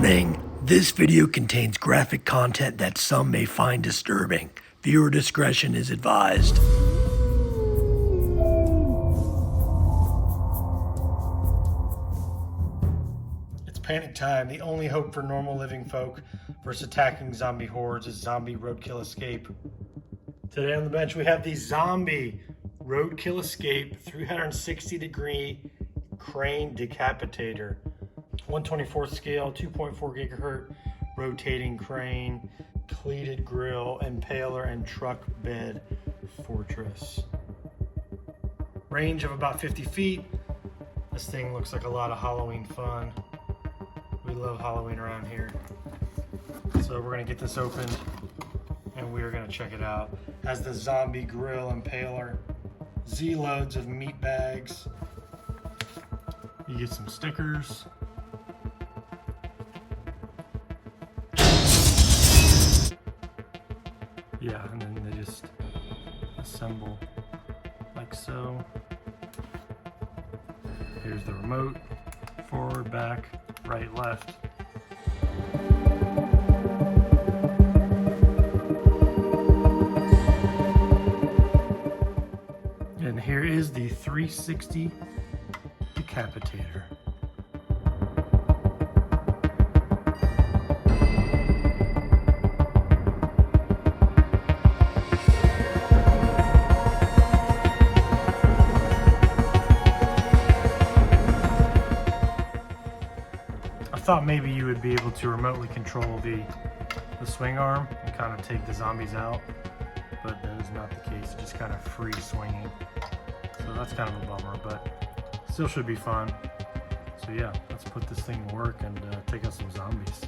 Warning, this video contains graphic content that some may find disturbing. Viewer discretion is advised. It's panic time. The only hope for normal living folk versus attacking zombie hordes is zombie roadkill escape. Today on the bench we have the zombie roadkill escape 360-degree crane decapitator. 124 scale, 2.4 gigahertz rotating crane, cleated grill, impaler, and truck bed fortress. Range of about 50 feet. This thing looks like a lot of Halloween fun. We love Halloween around here. So we're gonna get this opened and we're gonna check it out. Has the zombie grill impaler, Z loads of meat bags. You get some stickers. Yeah, and then they just assemble like so. Here's the remote, forward, back, right, left. And here is the 360 decapitator. I thought maybe you would be able to remotely control the swing arm and kind of take the zombies out, but that is not the case. It's just kind of free swinging. So that's kind of a bummer, but still should be fun. So yeah, let's put this thing to work and take out some zombies.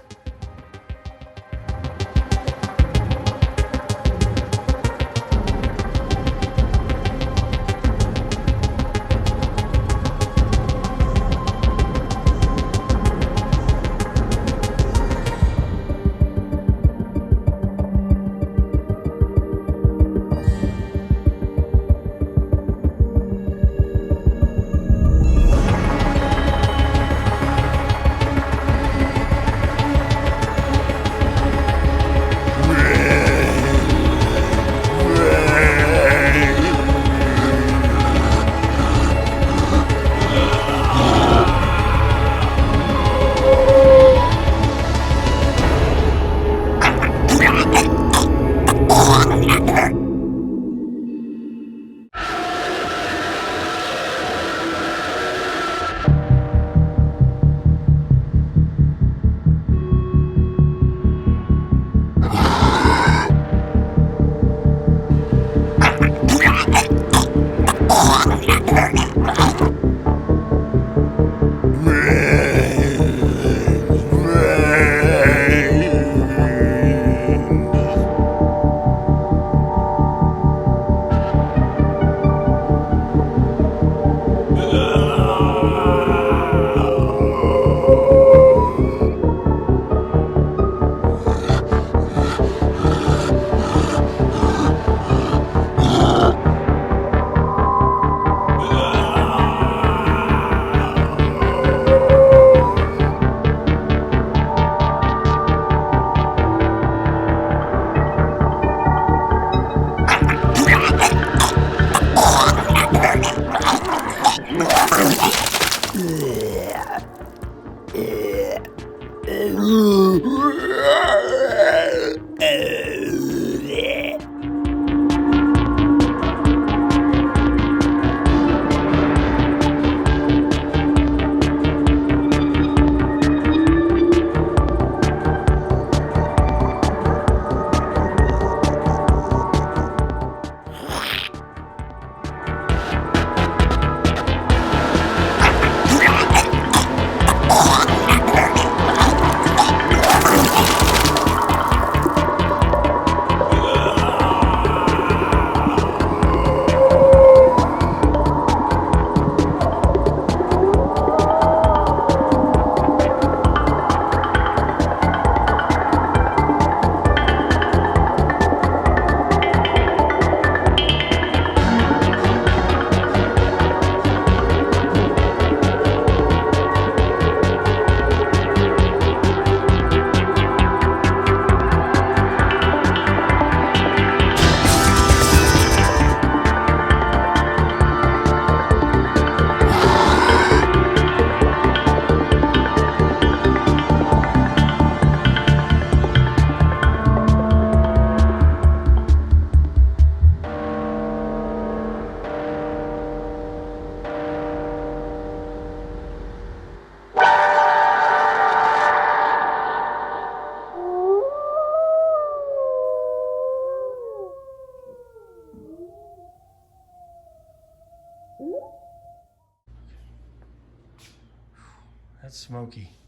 That's smoky.